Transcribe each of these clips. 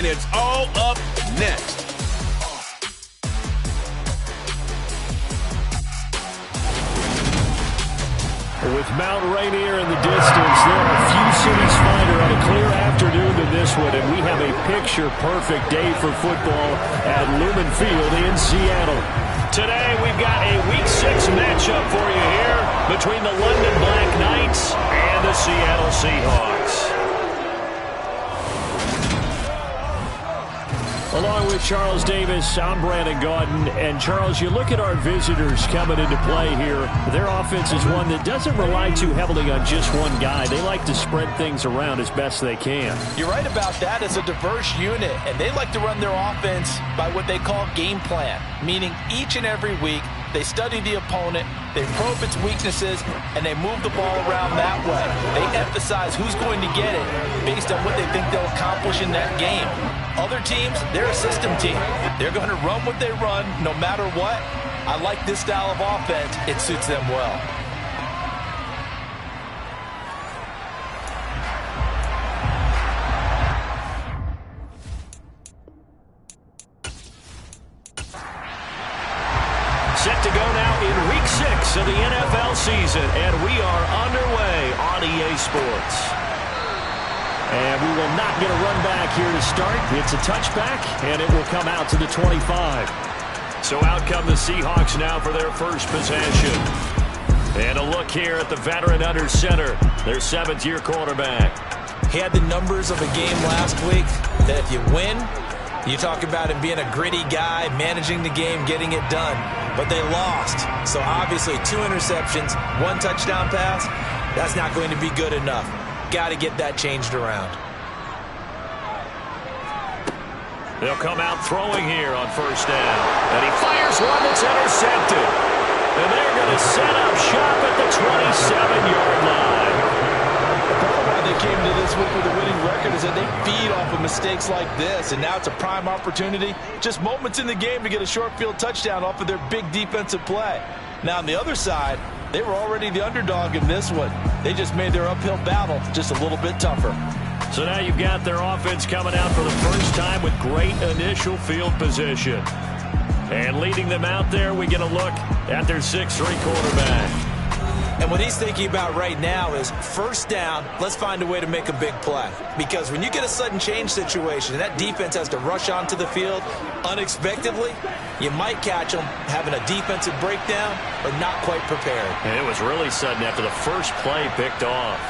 And it's all up next. With Mount Rainier in the distance, there are few cities finer on a clear afternoon than this one, and we have a picture-perfect day for football at Lumen Field in Seattle. Today, we've got a Week 6 matchup for you here between the London BlackKnights and the Seattle Seahawks. Along with Charles Davis, I'm Brandon Gaudin. And Charles, you look at our visitors coming into play here. Their offense is one that doesn't rely too heavily on just one guy. They like to spread things around as best they can. You're right about that. It's a diverse unit, and they like to run their offense by what they call game plan, meaning each and every week they study the opponent, they probe its weaknesses, and they move the ball around that way. They emphasize who's going to get it based on what they think they'll accomplish in that game. Other teams, they're a system team. They're going to run what they run no matter what. I like this style of offense. It suits them well. Set to go now in Week 6 of the NFL season, and we are underway on EA Sports. And we will not get a run back here to start. It's a touchback, and it will come out to the 25. So out come the Seahawks now for their first possession. And a look here at the veteran under center, their 7th-year quarterback. He had the numbers of a game last week that if you win, you talk about him being a gritty guy, managing the game, getting it done. But they lost. So obviously 2 interceptions, 1 touchdown pass, that's not going to be good enough. Got to get that changed around. They'll come out throwing here on first down. And he fires one that's intercepted. And they're going to set up shop at the 27-yard line. Why they came to this week with a winning record is that they feed off of mistakes like this. And now it's a prime opportunity. Just moments in the game to get a short field touchdown off of their big defensive play. Now on the other side, they were already the underdog in this one. They just made their uphill battle just a little bit tougher. So now you've got their offense coming out for the first time with great initial field position. And leading them out there, we get a look at their 6'3" quarterback. And what he's thinking about right now is first down, let's find a way to make a big play. Because when you get a sudden change situation and that defense has to rush onto the field unexpectedly, you might catch them having a defensive breakdown or not quite prepared. And it was really sudden after the first play picked off.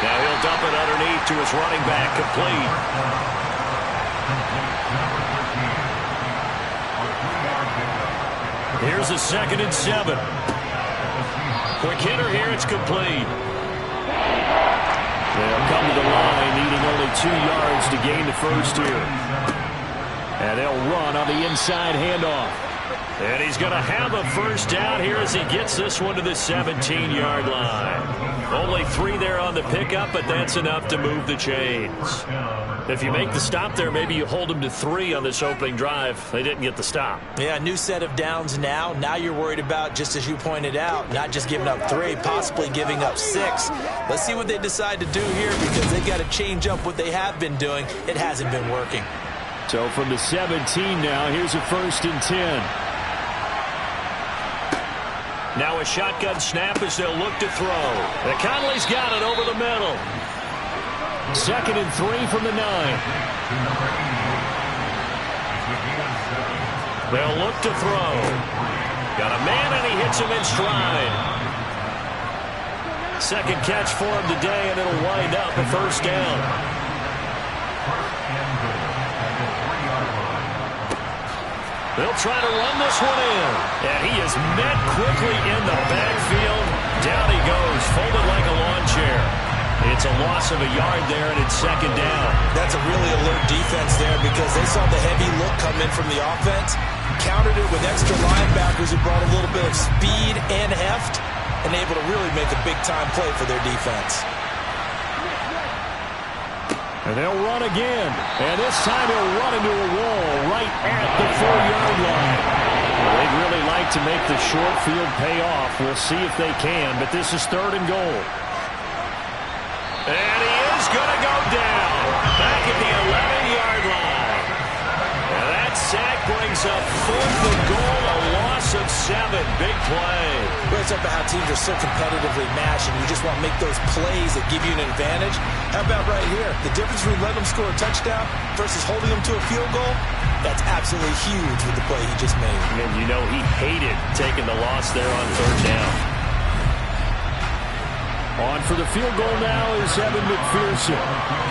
Now he'll dump it underneath to his running back, complete. Here's a 2nd and 7. Quick hitter here, it's complete. They'll come to the line, needing only 2 yards to gain the first here. And they'll run on the inside handoff. And he's going to have a first down here as he gets this one to the 17-yard line. Only 3 there on the pickup, but that's enough to move the chains. If you make the stop there, maybe you hold them to 3 on this opening drive. They didn't get the stop. Yeah, new set of downs now. Now you're worried about, just as you pointed out, not just giving up 3, possibly giving up 6. Let's see what they decide to do here because they've got to change up what they have been doing. It hasn't been working. So from the 17 now, here's a 1st and 10. Now a shotgun snap as they'll look to throw. And Conley's got it over the middle. 2nd and 3 from the 9. They'll look to throw. Got a man and he hits him in stride. 2nd catch for him today, and it'll wind up a first down. They'll try to run this one in. And he is met quickly in the backfield. Down he goes, folded like a lawn chair. It's a loss of a yard there, and it's 2nd down. That's a really alert defense there because they saw the heavy look come in from the offense, countered it with extra linebackers who brought a little bit of speed and heft, and able to really make a big-time play for their defense. And they'll run again. And this time he'll run into a wall right at the 4-yard line. Well, they'd really like to make the short field pay off. We'll see if they can, but this is 3rd and goal. And he is going to go down. big play. Well, it's about how teams are so competitively matched, and you just want to make those plays that give you an advantage. How about right here? The difference between letting them score a touchdown versus holding them to a field goal, that's absolutely huge with the play he just made. And you know he hated taking the loss there on third down. On for the field goal now is Evan McPherson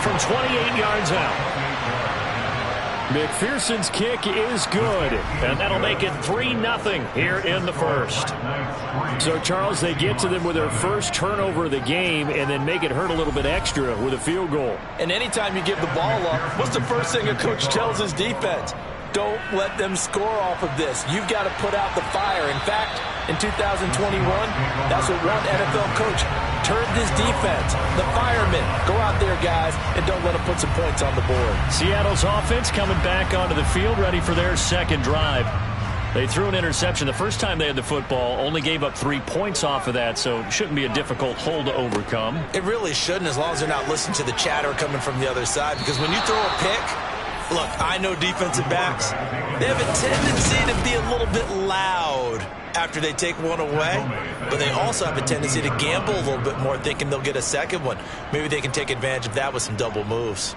from 28 yards out. McPherson's kick is good, and that'll make it 3-0 here in the first. So, Charles, they get to them with their first turnover of the game and then make it hurt a little bit extra with a field goal. And anytime you give the ball up, what's the first thing a coach tells his defense? Don't let them score off of this. You've got to put out the fire. In fact, in 2021, that's what one NFL coach turned his defense. The firemen. Go out there, guys, and don't let them put some points on the board. Seattle's offense coming back onto the field, ready for their second drive. They threw an interception the first time they had the football, only gave up 3 points off of that, so it shouldn't be a difficult hole to overcome. It really shouldn't, as long as they're not listening to the chatter coming from the other side, because when you throw a pick, look, I know defensive backs, they have a tendency to be a little bit loud after they take one away, but they also have a tendency to gamble a little bit more, thinking they'll get a second one. Maybe they can take advantage of that with some double moves.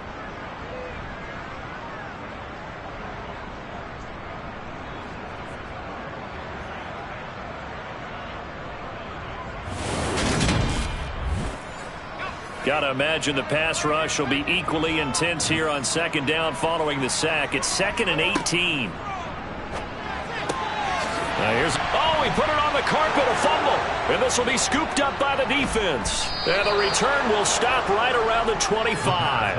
Got to imagine the pass rush will be equally intense here on second down following the sack. It's 2nd and 18. He put it on the carpet, a fumble. And this will be scooped up by the defense. And the return will stop right around the 25.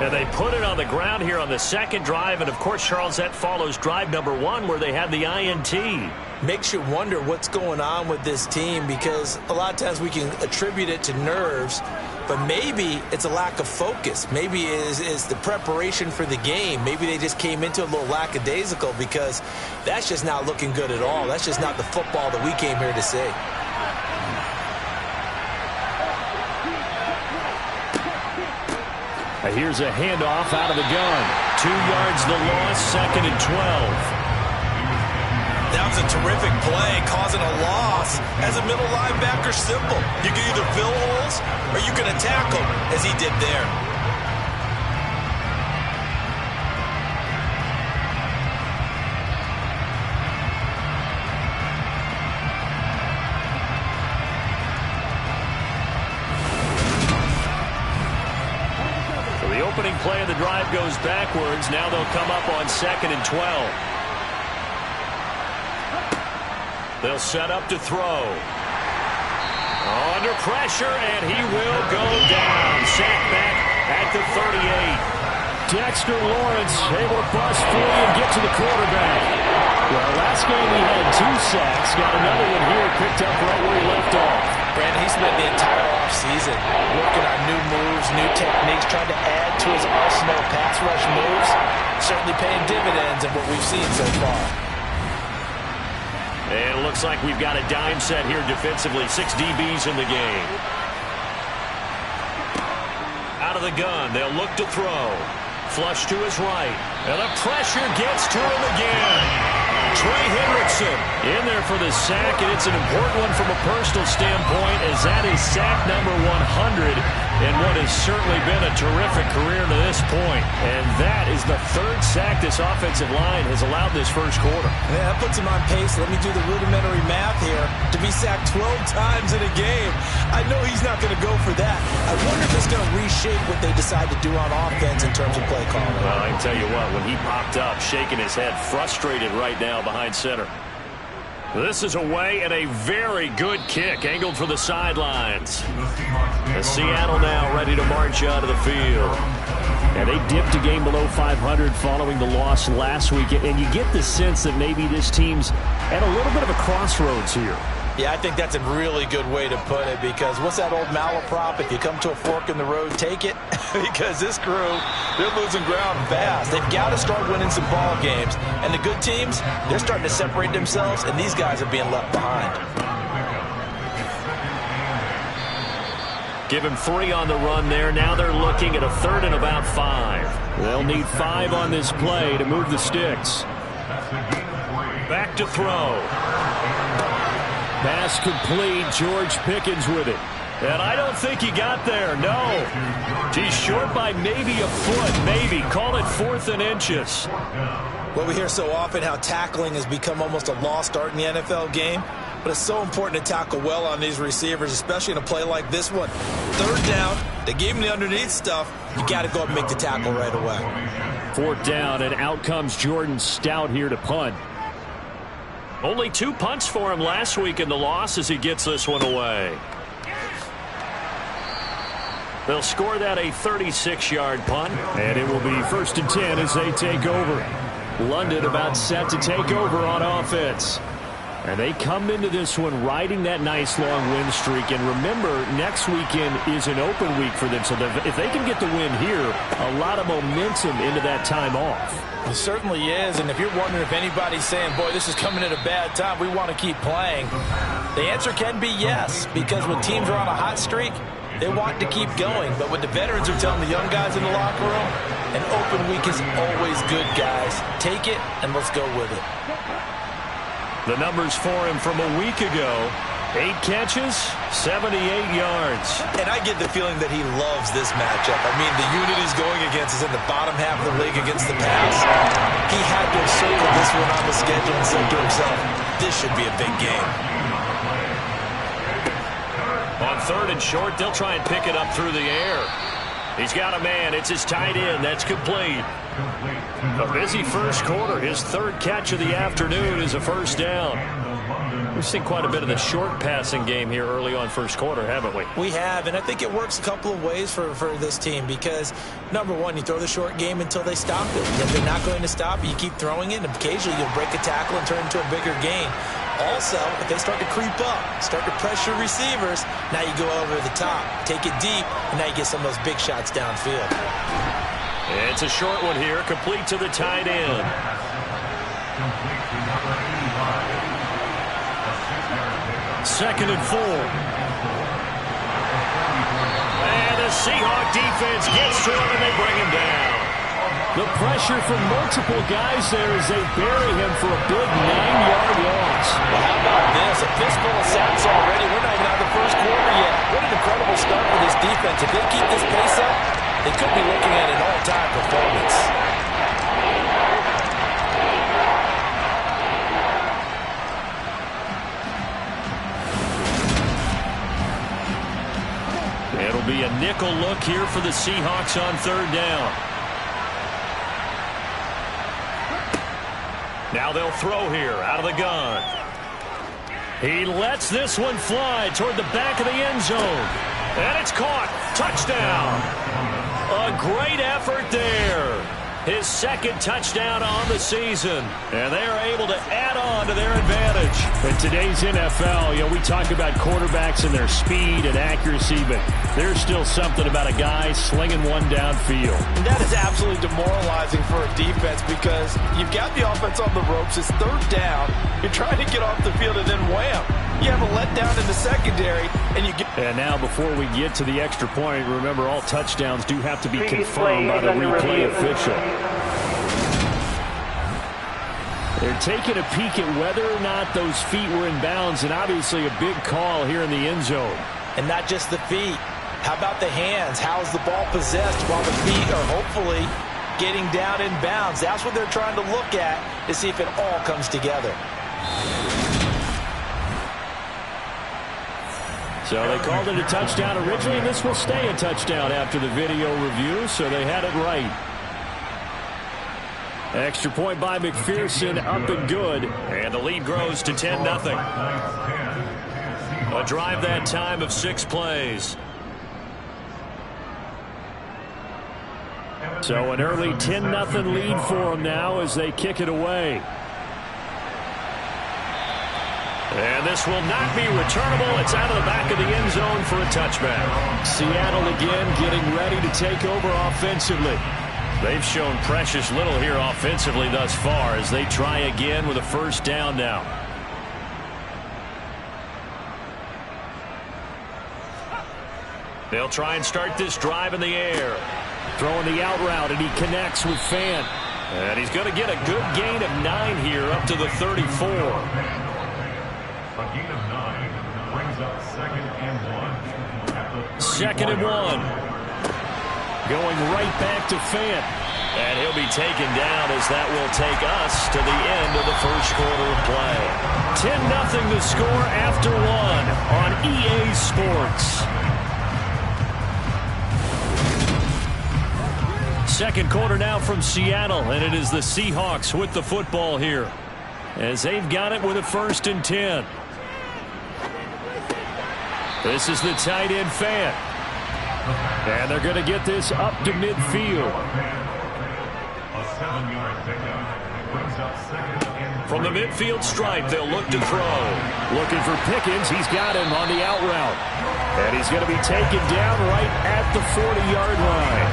And they put it on the ground here on the second drive. And, of course, Charles, that follows drive number 1 where they had the INT. Makes you wonder what's going on with this team, because a lot of times we can attribute it to nerves, but maybe it's a lack of focus. Maybe it is the preparation for the game. Maybe they just came into a little lackadaisical, because that's just not looking good at all. That's just not the football that we came here to see. Here's a handoff out of the gun. 2 yards the loss, 2nd and 12. That was a terrific play, causing a loss. As a middle linebacker, simple. You can either fill holes or you can attack them, as he did there. So the opening play of the drive goes backwards. Now they'll come up on 2nd and 12. They'll set up to throw. Under pressure, and he will go down. Sacked back at the 38. Dexter Lawrence able to bust free and get to the quarterback. Well, last game he had 2 sacks. Got another one here, picked up right where he left off. Brandon, he spent the entire offseason working on new moves, new techniques, trying to add to his arsenal of pass rush moves. Certainly paying dividends in what we've seen so far. And it looks like we've got a dime set here defensively. 6 DBs in the game. Out of the gun. They'll look to throw. Flush to his right. And the pressure gets to him again. Trey Hendrickson in there for the sack, and it's an important one from a personal standpoint, as that is sack number 100 in what has certainly been a terrific career to this point. And that is the 3rd sack this offensive line has allowed this first quarter. Yeah, that puts him on pace. Let me do the rudimentary math here. To be sacked 12 times in a game, I know he's not going to go for that. I wonder if it's going to reshape what they decide to do on offense in terms of play calling. Well, I can tell you what, when he popped up, shaking his head, frustrated right now behind center. This is away, and a very good kick angled for the sidelines. As Seattle now ready to march out of the field. And they dipped a game below 500 following the loss last week. And you get the sense that maybe this team's at a little bit of a crossroads here. Yeah, I think that's a really good way to put it, because what's that old malaprop? If you come to a fork in the road, take it. Because this crew, they're losing ground fast. They've got to start winning some ball games. And the good teams, they're starting to separate themselves, and these guys are being left behind. Give him 3 on the run there. Now they're looking at a 3rd and about 5. They'll need 5 on this play to move the sticks. Back to throw. Pass complete. George Pickens with it. And I don't think he got there, no. He's short by maybe a foot, maybe. Call it 4th and inches. Well, we hear so often how tackling has become almost a lost art in the NFL game. But it's so important to tackle well on these receivers, especially in a play like this one. 3rd down, they gave him the underneath stuff. You got to go up and make the tackle right away. 4th down, and out comes Jordan Stout here to punt. Only 2 punts for him last week in the loss as he gets this one away. They'll score that a 36-yard punt, and it will be 1st and 10 as they take over. London about set to take over on offense. And they come into this one riding that nice long win streak. And remember, next weekend is an open week for them. So if they can get the win here, a lot of momentum into that time off. It certainly is. And if you're wondering if anybody's saying, boy, this is coming at a bad time, we want to keep playing, the answer can be yes. Because when teams are on a hot streak, they want to keep going. But what the veterans are telling the young guys in the locker room, an open week is always good, guys. Take it and let's go with it. The numbers for him from a week ago: 8 catches, 78 yards. And I get the feeling that he loves this matchup. I mean, the unit he's going against is in the bottom half of the league against the pass. He had to have circled this one on the schedule and said to himself, this should be a big game. On 3rd and short, they'll try and pick it up through the air. He's got a man. It's his tight end. That's complete. A busy first quarter. His 3rd catch of the afternoon is a 1st down. We've seen quite a bit of the short passing game here early on first quarter, haven't we? We have, and I think it works a couple of ways for this team because, number one, you throw the short game until they stop it. If they're not going to stop it, you keep throwing it, and occasionally you'll break a tackle and turn it into a bigger gain. Also, if they start to creep up, start to pressure receivers, now you go over the top, take it deep, and now you get some of those big shots downfield. It's a short one here, complete to the tight end. Second and 4. And the Seahawks defense gets to him and they bring him down. The pressure from multiple guys there as they bury him for a big 9-yard loss. Well, how about this? A fistful of sacks already. We're not even out of the first quarter yet. What an incredible start for this defense. If they keep this pace up, they could be looking at an all-time performance. It'll be a nickel look here for the Seahawks on 3rd down. Now they'll throw here out of the gun. He lets this one fly toward the back of the end zone. And it's caught. Touchdown. A great effort there. His 2nd touchdown on the season. And they are able to add on to their advantage. In today's NFL, we talk about quarterbacks and their speed and accuracy, but there's still something about a guy slinging one downfield. And that is absolutely demoralizing for a defense because you've got the offense on the ropes. It's 3rd down. You're trying to get off the field and then wham. You have a letdown in the secondary, and you get... And now, before we get to the extra point, remember all touchdowns do have to be confirmed by the replay official. They're taking a peek at whether or not those feet were in bounds, and obviously a big call here in the end zone. And not just the feet. How about the hands? How is the ball possessed while the feet are hopefully getting down in bounds? That's what they're trying to look at to see if it all comes together. So they called it a touchdown originally, and this will stay a touchdown after the video review, so they had it right. Extra point by McPherson, up and good, and the lead grows to 10-0. A drive that time of 6 plays. So an early 10-0 lead for them now as they kick it away. And this will not be returnable. It's out of the back of the end zone for a touchback. Seattle again getting ready to take over offensively. They've shown precious little here offensively thus far as they try again with a 1st down now. They'll try and start this drive in the air. Throwing the out route, and he connects with Fant. And he's going to get a good gain of 9 here up to the 34. A gain of 9 brings up 2nd and 1. Second and 1. Going right back to Fant. And he'll be taken down as that will take us to the end of the first quarter of play. 10-0 the score after 1 on EA Sports. Second quarter now from Seattle, and it is the Seahawks with the football here as they've got it with a 1st and 10. This is the tight end Fant. And they're going to get this up to midfield. A 7-yard pickup brings up 2nd and 3. From the midfield stripe, they'll look to throw. Looking for Pickens. He's got him on the out route. And he's going to be taken down right at the 40-yard line.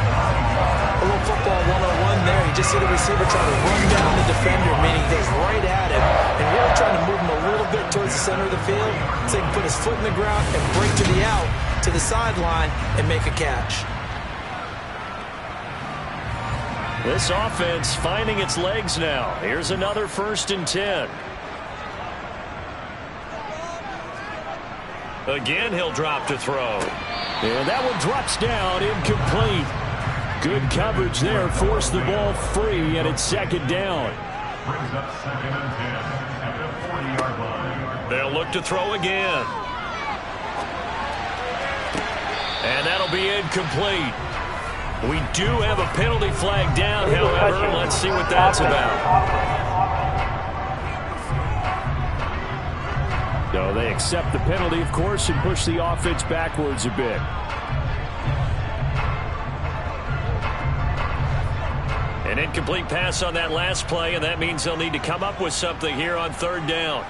A little football 101 there. You just see the receiver try to run down the defender, meaning he goes right at him and really trying to move him a little bit towards the center of the field so he can put his foot in the ground and break to the out, to the sideline, and make a catch. This offense finding its legs now. Here's another 1st and 10. Again, he'll drop to throw. And that one drops down, incomplete. Good coverage there, forced the ball free, and it's 2nd down. Brings up 2nd and 10 at the 40-yard line. They'll look to throw again. And that'll be incomplete. We do have a penalty flag down, however. Let's see what that's about. So they accept the penalty, of course, and push the offense backwards a bit. An incomplete pass on that last play, and that means they'll need to come up with something here on 3rd down.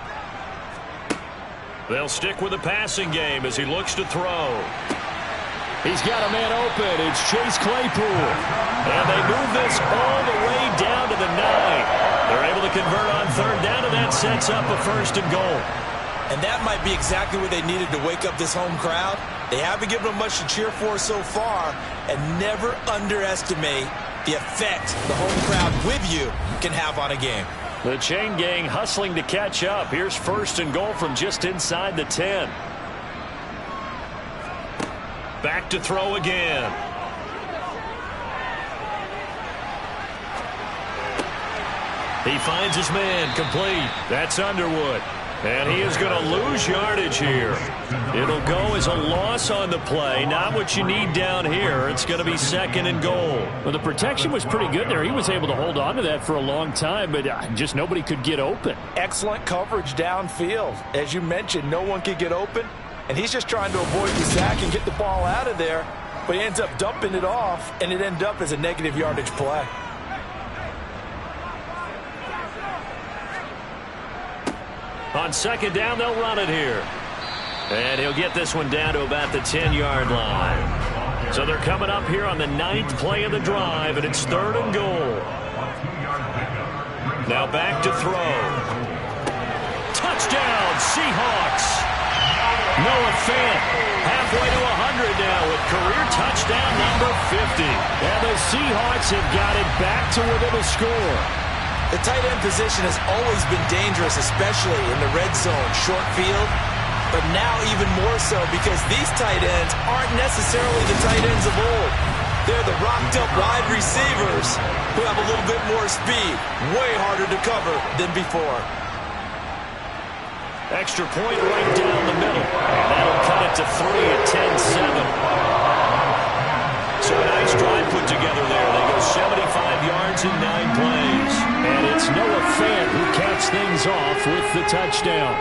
They'll stick with the passing game as he looks to throw. He's got a man open. It's Chase Claypool. And they move this all the way down to the 9. They're able to convert on 3rd down, and that sets up a 1st and goal. And that might be exactly what they needed to wake up this home crowd. They haven't given them much to cheer for so far, and never underestimate the effect the home crowd with you can have on a game. The chain gang hustling to catch up. Here's 1st and goal from just inside the 10. Back to throw again. He finds his man, complete. That's Underwood. And he is going to lose yardage here. It'll go as a loss on the play. Not what you need down here. It's going to be 2nd and goal. Well, the protection was pretty good there. He was able to hold on to that for a long time, but just nobody could get open. Excellent coverage downfield. As you mentioned, no one could get open, and he's just trying to avoid the sack and get the ball out of there, but he ends up dumping it off, and it ends up as a negative yardage play. On 2nd down, they'll run it here. And he'll get this one down to about the 10-yard line. So they're coming up here on the 9th play of the drive, and it's 3rd and goal. Now back to throw. Touchdown, Seahawks. Noah Fant halfway to 100 now with career touchdown number 50. And the Seahawks have got it back to within a score. The tight end position has always been dangerous, especially in the red zone, short field, but now even more so because these tight ends aren't necessarily the tight ends of old. They're the rocked-up wide receivers who have a little bit more speed, way harder to cover than before. Extra point right down the middle, and that'll cut it to 3 at 10-7. So a nice drive put together there. They go 75 yards in 9 plays. And it's Noah Fant who caps things off with the touchdown.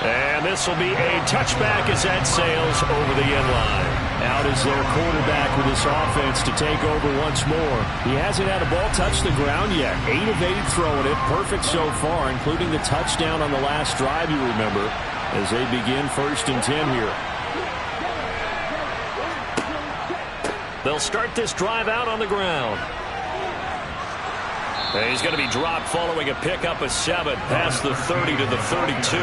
And this will be a touchback as that sails over the end line. Out is their quarterback with this offense to take over once more. He hasn't had a ball touch the ground yet. 8 of 8 throwing it. Perfect so far, including the touchdown on the last drive, you remember, as they begin 1st and 10 here. They'll start this drive out on the ground. And he's going to be dropped following a pickup of 7 past the 30 to the 32.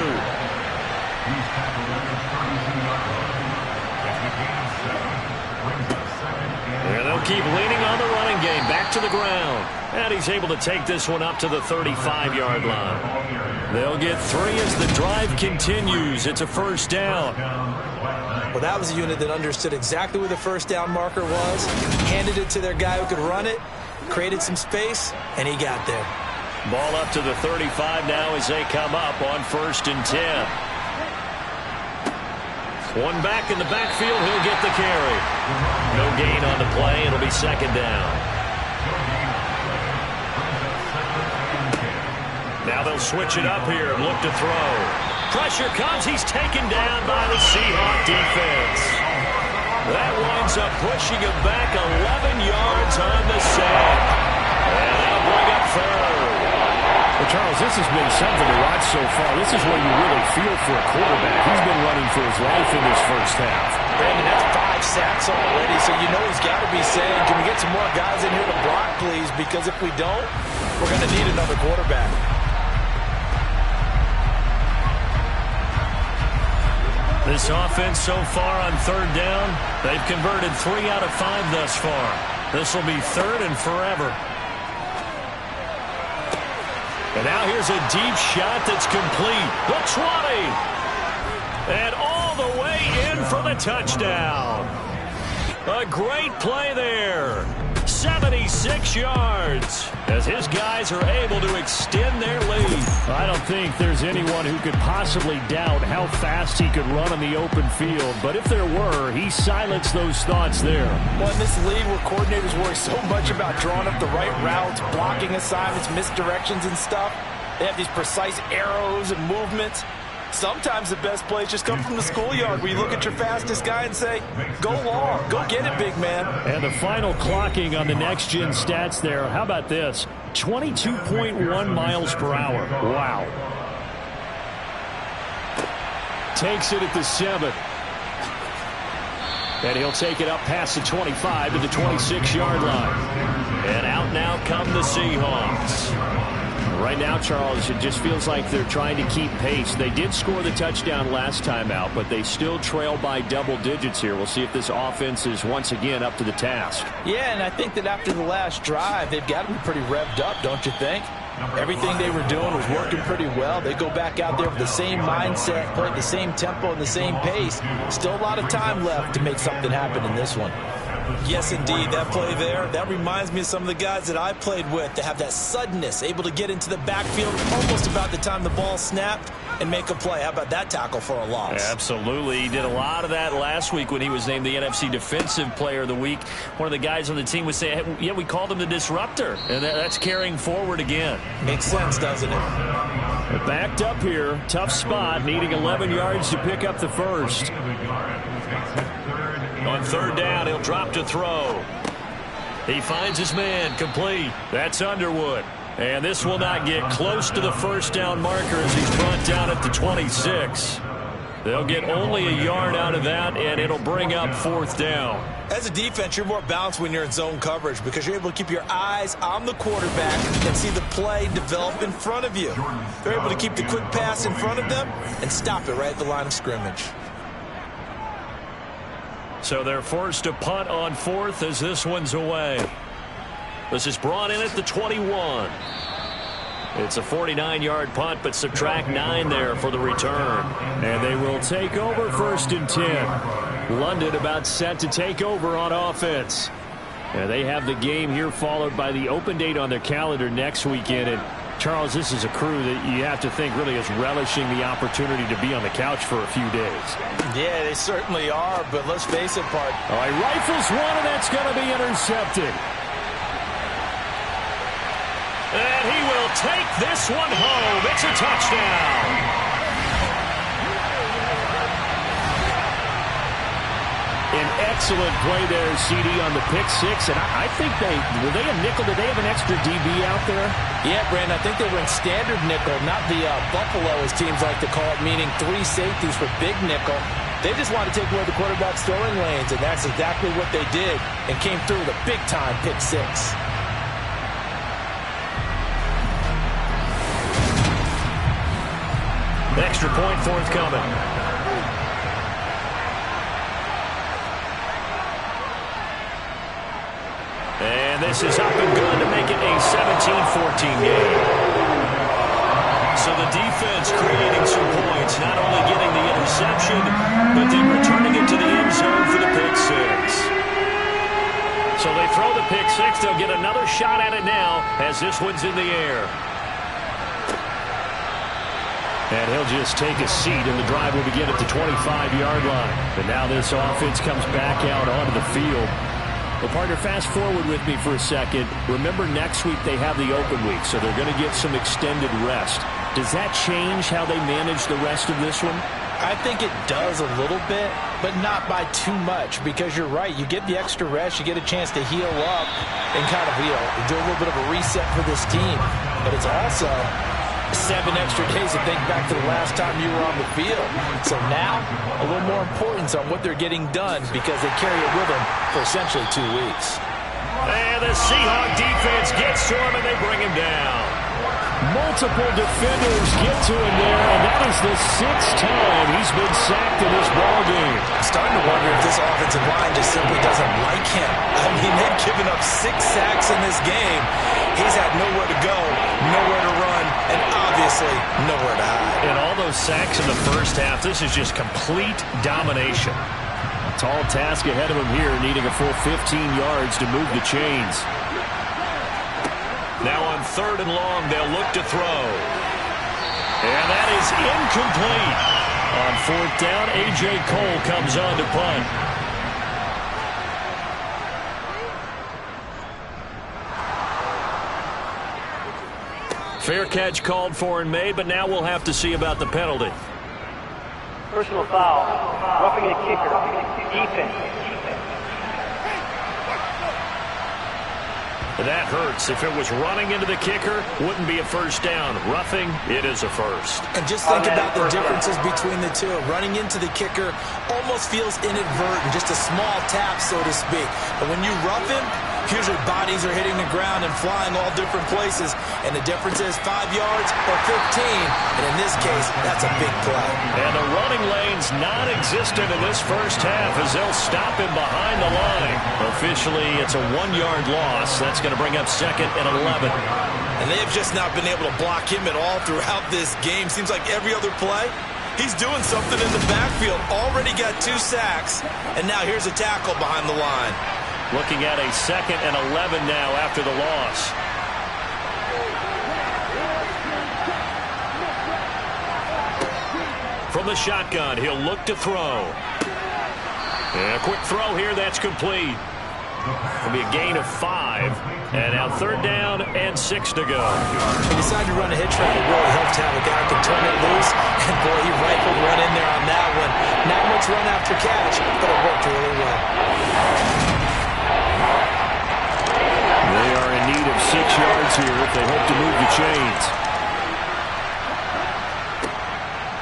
And they'll keep leaning on the running game. Back to the ground. And he's able to take this one up to the 35-yard line. They'll get 3 as the drive continues. It's a first down. Well, that was a unit that understood exactly where the first down marker was, handed it to their guy who could run it, created some space, and he got there. Ball up to the 35 now as they come up on 1st and 10. One back in the backfield. He'll get the carry. No gain on the play. It'll be 2nd down. Now they'll switch it up here and look to throw. Pressure comes. He's taken down by the Seahawks defense. That winds up pushing him back 11 yards on the sack. And that'll bring up 3rd. Well, Charles, this has been something to watch so far. This is where you really feel for a quarterback. He's been running for his life in this first half. Brandon, that's 5 sacks already, so you know he's got to be saying, can we get some more guys in here to block, please? Because if we don't, we're going to need another quarterback. This offense so far on 3rd down, they've converted 3 out of 5 thus far. This will be 3rd and forever. And now here's a deep shot that's complete. The 20. And all the way in for the touchdown. A great play there. 76 yards as his guys are able to extend their lead. I don't think there's anyone who could possibly doubt how fast he could run on the open field. But if there were, he silenced those thoughts there. Well, in this league where coordinators worry so much about drawing up the right routes, blocking assignments, misdirections and stuff, they have these precise arrows and movements. Sometimes the best plays just come from the schoolyard where you look at your fastest guy and say, go long, go get it, big man. And the final clocking on the next-gen stats there, how about this? 22.1 miles per hour. Wow. Takes it at the 7. And he'll take it up past the 25 to the 26-yard line. And out now come the Seahawks. Right now, Charles, it just feels like they're trying to keep pace. They did score the touchdown last time out, but they still trail by double digits here. We'll see if this offense is once again up to the task. Yeah, and I think that after the last drive, they've got to be pretty revved up, don't you think? Everything they were doing was working pretty well. They go back out there with the same mindset, play at the same tempo and the same pace. Still a lot of time left to make something happen in this one. Yes, indeed. That play there, that reminds me of some of the guys that I played with that have that suddenness, able to get into the backfield almost about the time the ball snapped and make a play. How about that tackle for a loss? Absolutely. He did a lot of that last week when he was named the NFC Defensive Player of the Week. One of the guys on the team was saying, hey, yeah, we called him the disruptor, and that's carrying forward again. Makes sense, doesn't it? Backed up here. Tough spot, needing 11 yards to pick up the first. On 3rd down, he'll drop to throw. He finds his man, complete. That's Underwood. And this will not get close to the first down marker as he's brought down at the 26. They'll get only a yard out of that, and it'll bring up 4th down. As a defense, you're more balanced when you're in zone coverage because you're able to keep your eyes on the quarterback and see the play develop in front of you. You're able to keep the quick pass in front of them and stop it right at the line of scrimmage. So they're forced to punt on 4th as this one's away. This is brought in at the 21. It's a 49-yard punt, but subtract 9 there for the return. And they will take over 1st and 10. London about set to take over on offense. And they have the game here followed by the open date on their calendar next weekend. And Charles, this is a crew that you have to think really is relishing the opportunity to be on the couch for a few days. Yeah, they certainly are, but let's face it, Park. All right, rifles one, and that's going to be intercepted. And he will take this one home. It's a touchdown. An excellent play there, CD, on the pick six. And I think were they a nickel? Did they have an extra DB out there? Yeah, Brandon, I think they were in standard nickel, not the Buffalo, as teams like to call it, meaning 3 safeties for big nickel. They just wanted to take away the quarterback's throwing lanes, and that's exactly what they did and came through with a big-time pick six. Extra point forthcoming. this is up and good to make it a 17-14 game. So the defense creating some points, not only getting the interception, but then returning it to the end zone for the pick six. So they throw the pick six. They'll get another shot at it now as this one's in the air. And he'll just take a seat, and the drive will begin at the 25-yard line. And now this offense comes back out onto the field. Well, partner, fast forward with me for a second. Remember, next week they have the open week, so they're going to get some extended rest. Does that change how they manage the rest of this one? I think it does a little bit, but not by too much, because you're right. You get the extra rest. You get a chance to heal up and kind of, do a little bit of a reset for this team. But it's also 7 extra days to think back to the last time you were on the field. So now, a little more importance on what they're getting done because they carry it with them for essentially 2 weeks. And the Seahawks defense gets to him, and they bring him down. Multiple defenders get to him there, and that is the 6th time he's been sacked in this ballgame. I'm starting to wonder if this offensive line just simply doesn't like him. I mean, they've given up 6 sacks in this game. He's had nowhere to go, nowhere to run, and obviously nowhere to hide. And all those sacks in the first half, this is just complete domination. A tall task ahead of him here, needing a full 15 yards to move the chains. Now on 3rd and long, they'll look to throw. And that is incomplete. On 4th down, A.J. Cole comes on to punt. Fair catch called for and made, but now we'll have to see about the penalty. Personal foul, roughing the kicker, defense. That hurts. If it was running into the kicker, wouldn't be a first down. Roughing, it is a first. And just think about the differences between the two. Running into the kicker almost feels inadvertent, just a small tap, so to speak. But when you rough him, usually bodies are hitting the ground and flying all different places. And the difference is 5 yards or 15. And in this case, that's a big play. And the running lane's non-existent in this first half as they'll stop him behind the line. Officially, it's a 1-yard loss. That's going to bring up 2nd and 11. And they have just not been able to block him at all throughout this game. Seems like every other play, he's doing something in the backfield. Already got 2 sacks. And now here's a tackle behind the line. Looking at a 2nd and 11 now after the loss. From the shotgun, he'll look to throw. And a quick throw here, that's complete. It'll be a gain of 5. And now 3rd down and 6 to go. He decided to run a hitch route. It really helped to have a guy who can turn it loose. And boy, he rifled one in there on that one. Not much run after catch, but it worked really well. They are in need of 6 yards here if they hope to move the chains.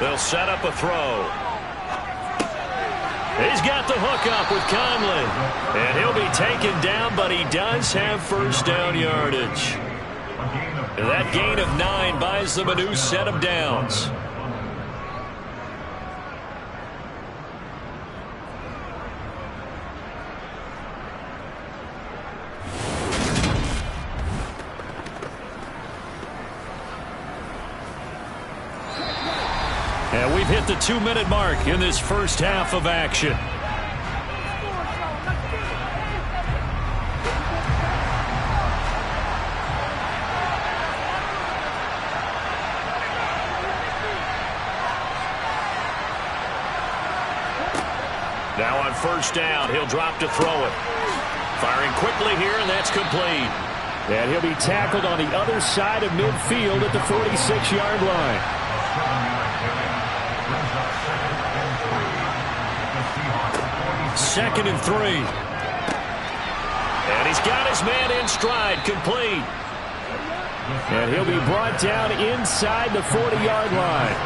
They'll set up a throw. He's got the hook up with Conlon. And he'll be taken down, but he does have first down yardage. That gain of 9 buys them a new set of downs. And we've hit the 2-minute mark in this first half of action. Now on first down, he'll drop to throw it. Firing quickly here, and that's complete. And he'll be tackled on the other side of midfield at the 46-yard line. 2nd and 3. And he's got his man in stride, complete. And he'll be brought down inside the 40-yard line.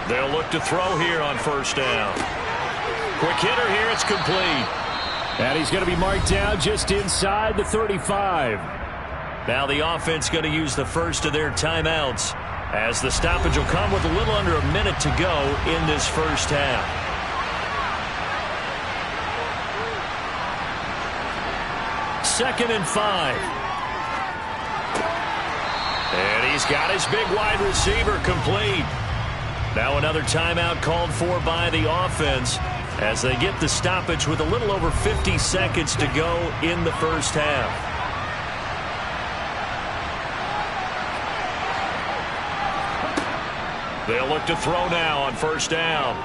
They'll look to throw here on first down. Quick hitter here, it's complete. And he's going to be marked down just inside the 35. Now the offense going to use the first of their timeouts, as the stoppage will come with a little under a minute to go in this first half. 2nd and 5. And he's got his big wide receiver complete. Now another timeout called for by the offense as they get the stoppage with a little over 50 seconds to go in the first half. They'll look to throw now on first down.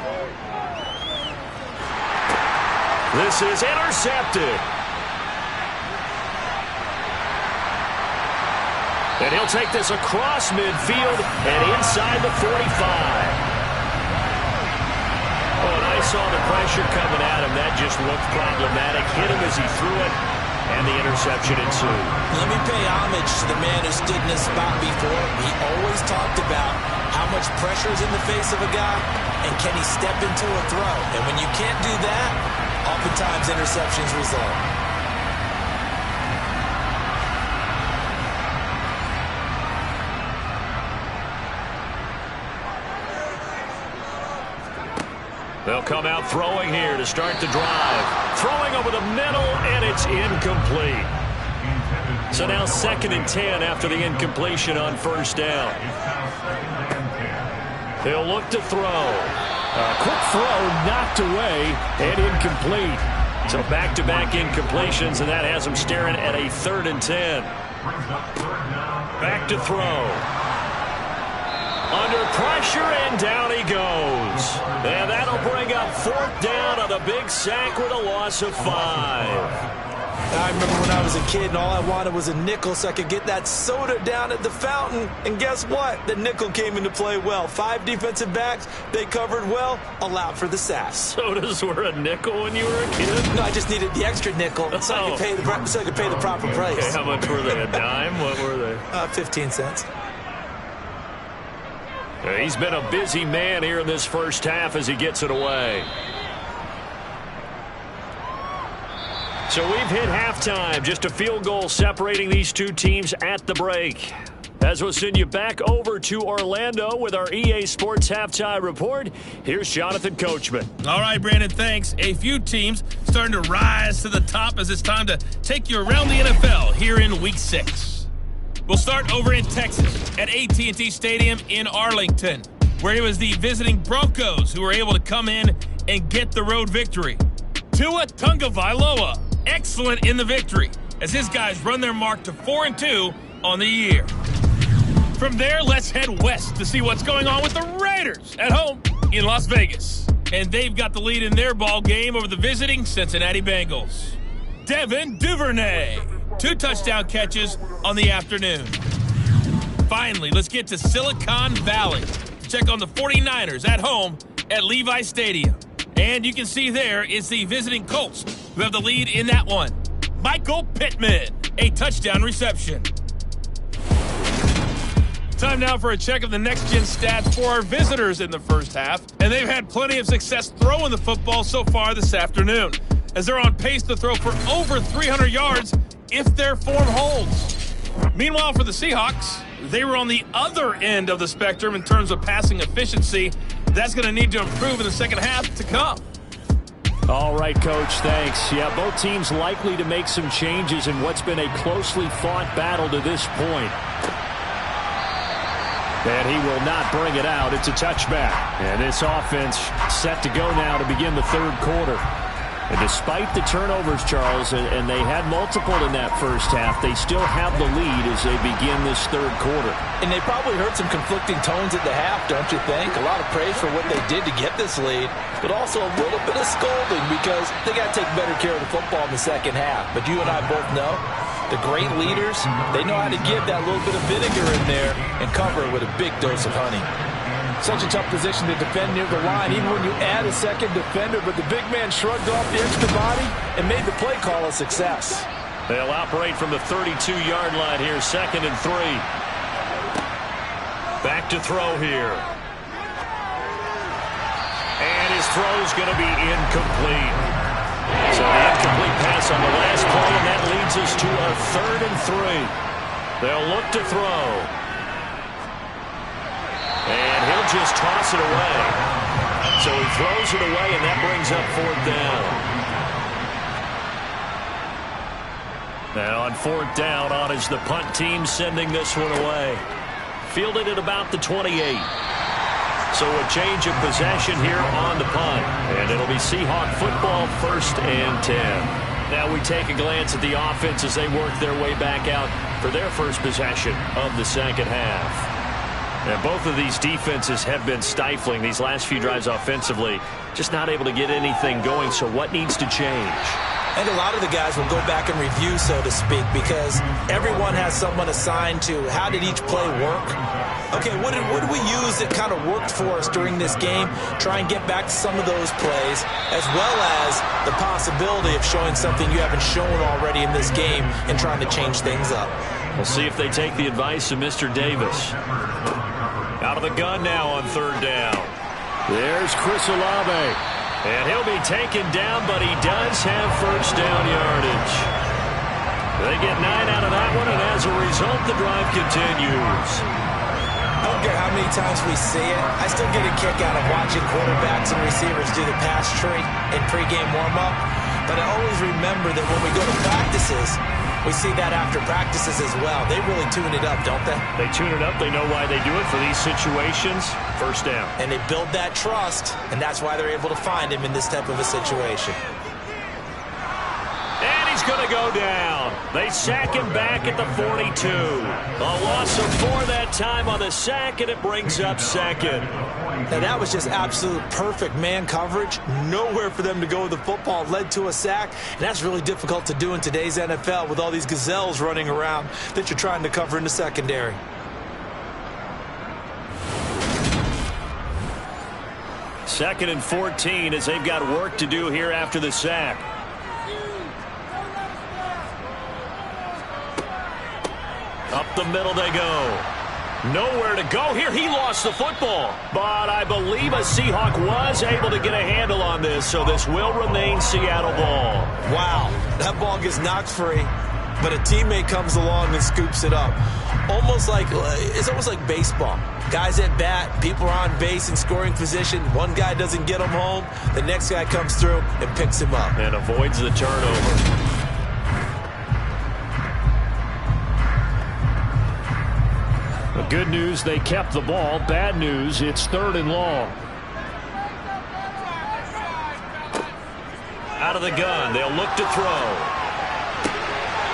This is intercepted. And he'll take this across midfield and inside the 45. Oh, and I saw the pressure coming at him. That just looked problematic. Hit him as he threw it, and the interception ensued. Let me pay homage to the man who stood in this spot before. He always talked about how much pressure is in the face of a guy, and can he step into a throw. And when you can't do that, oftentimes interceptions result. They'll come out throwing here to start the drive. Throwing over the middle, and it's incomplete. So now 2nd and 10 after the incompletion on first down. They'll look to throw. A quick throw knocked away and incomplete. So back-to-back incompletions, and that has them staring at a 3rd and 10. Back to throw. Under pressure, and down he goes. And that'll bring up 4th down on a big sack with a loss of 5. I remember when I was a kid and all I wanted was a nickel so I could get that soda down at the fountain. And guess what? The nickel came into play well. 5 defensive backs, they covered well, allowed for the sack. Sodas were a nickel when you were a kid? No, I just needed the extra nickel so I could pay the proper price. Okay, how much were they? A dime? What were they? 15 cents. He's been a busy man here in this first half as he gets it away. So we've hit halftime. Just a field goal separating these two teams at the break. As we'll send you back over to Orlando with our EA Sports Halftime Report, here's Jonathan Coachman. All right, Brandon, thanks. A few teams starting to rise to the top as it's time to take you around the NFL here in Week 6. We'll start over in Texas at AT&T Stadium in Arlington, where it was the visiting Broncos who were able to come in and get the road victory. Tua Tagovailoa, excellent in the victory, as his guys run their mark to 4-2 on the year. From there, let's head west to see what's going on with the Raiders at home in Las Vegas. And they've got the lead in their ball game over the visiting Cincinnati Bengals. Devin Duvernay, 2 touchdown catches on the afternoon. Finally, let's get to Silicon Valley to check on the 49ers at home at Levi Stadium. And you can see there it's the visiting Colts who have the lead in that one. Michael Pittman, a touchdown reception. Time now for a check of the next-gen stats for our visitors in the first half. And they've had plenty of success throwing the football so far this afternoon, as they're on pace to throw for over 300 yards if their form holds. Meanwhile, for the Seahawks, they were on the other end of the spectrum in terms of passing efficiency. That's going to need to improve in the second half to come. All right, Coach, thanks. Yeah, both teams likely to make some changes in what's been a closely fought battle to this point. And he will not bring it out. It's a touchback. And this offense set to go now to begin the third quarter. And despite the turnovers, Charles, and they had multiple in that first half, they still have the lead as they begin this third quarter. And they probably heard some conflicting tones at the half, don't you think? A lot of praise for what they did to get this lead, but also a little bit of scolding because they got to take better care of the football in the second half. But you and I both know the great leaders, they know how to give that little bit of vinegar in there and cover it with a big dose of honey. Such a tough position to defend near the line, even when you add a second defender, but the big man shrugged off the extra body and made the play call a success. They'll operate from the 32-yard line here, 2nd and 3. Back to throw here. And his throw's going to be incomplete. So the incomplete pass on the last play, and that leads us to a 3rd and 3. They'll look to throw. And he'll just toss it away. So he throws it away, and that brings up 4th down. And on 4th down, on is the punt team sending this one away. Fielded at about the 28. So a change of possession here on the punt. And it'll be Seahawk football, 1st and 10. Now we take a glance at the offense as they work their way back out for their first possession of the second half. And both of these defenses have been stifling these last few drives offensively. Just not able to get anything going. So what needs to change? I think a lot of the guys will go back and review, so to speak, because everyone has someone assigned to how did each play work. Okay, what did we use that kind of worked for us during this game? Try and get back to some of those plays, as well as the possibility of showing something you haven't shown already in this game and trying to change things up. We'll see if they take the advice of Mr. Davis. Out of the gun now on 3rd down. There's Chris Olave. And he'll be taken down, but he does have 1st down yardage. They get 9 out of that one, and as a result, the drive continues. I don't care how many times we see it. I still get a kick out of watching quarterbacks and receivers do the pass tree in pregame warm-up. But I always remember that when we go to practices, we see that after practices as well. They really tune it up, don't they? They tune it up. They know why they do it for these situations. 1st down. And they build that trust, and that's why they're able to find him in this type of a situation. And he's going to go down. They sack him back at the 42. A loss of 4 that time on the sack, and it brings up 2nd. Now, that was just absolute perfect man coverage. Nowhere for them to go with the football. Led to a sack, and that's really difficult to do in today's NFL with all these gazelles running around that you're trying to cover in the secondary. Second and 14 as they've got work to do here after the sack. Up the middle they go. Nowhere to go here. He lost the football. But I believe a Seahawk was able to get a handle on this, so this will remain Seattle ball. Wow, that ball gets knocked free, but a teammate comes along and scoops it up. It's almost like baseball. Guys at bat, people are on base in scoring position. One guy doesn't get him home. The next guy comes through and picks him up. And avoids the turnover. The good news, they kept the ball. Bad news, it's 3rd and long. Out of the gun, they'll look to throw.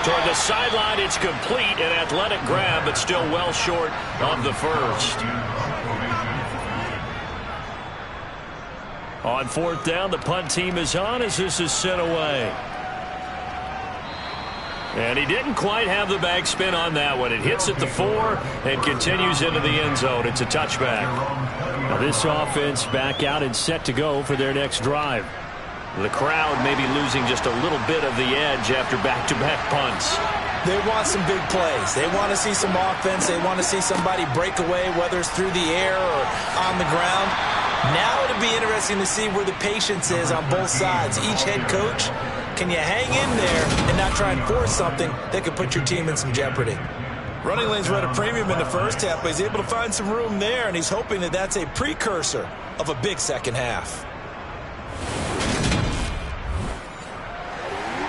Toward the sideline, it's complete. An athletic grab, but still well short of the 1st. On 4th down, the punt team is on as this is sent away. And he didn't quite have the back spin on that one. It hits at the 4 and continues into the end zone. It's a touchback. Now this offense back out and set to go for their next drive. The crowd may be losing just a little bit of the edge after back-to-back punts. They want some big plays. They want to see some offense. They want to see somebody break away, whether it's through the air or on the ground. Now it'll be interesting to see where the patience is on both sides. Each head coach, can you hang in there and not try and force something that could put your team in some jeopardy? Running lanes were at a premium in the first half, but he's able to find some room there, and he's hoping that that's a precursor of a big second half.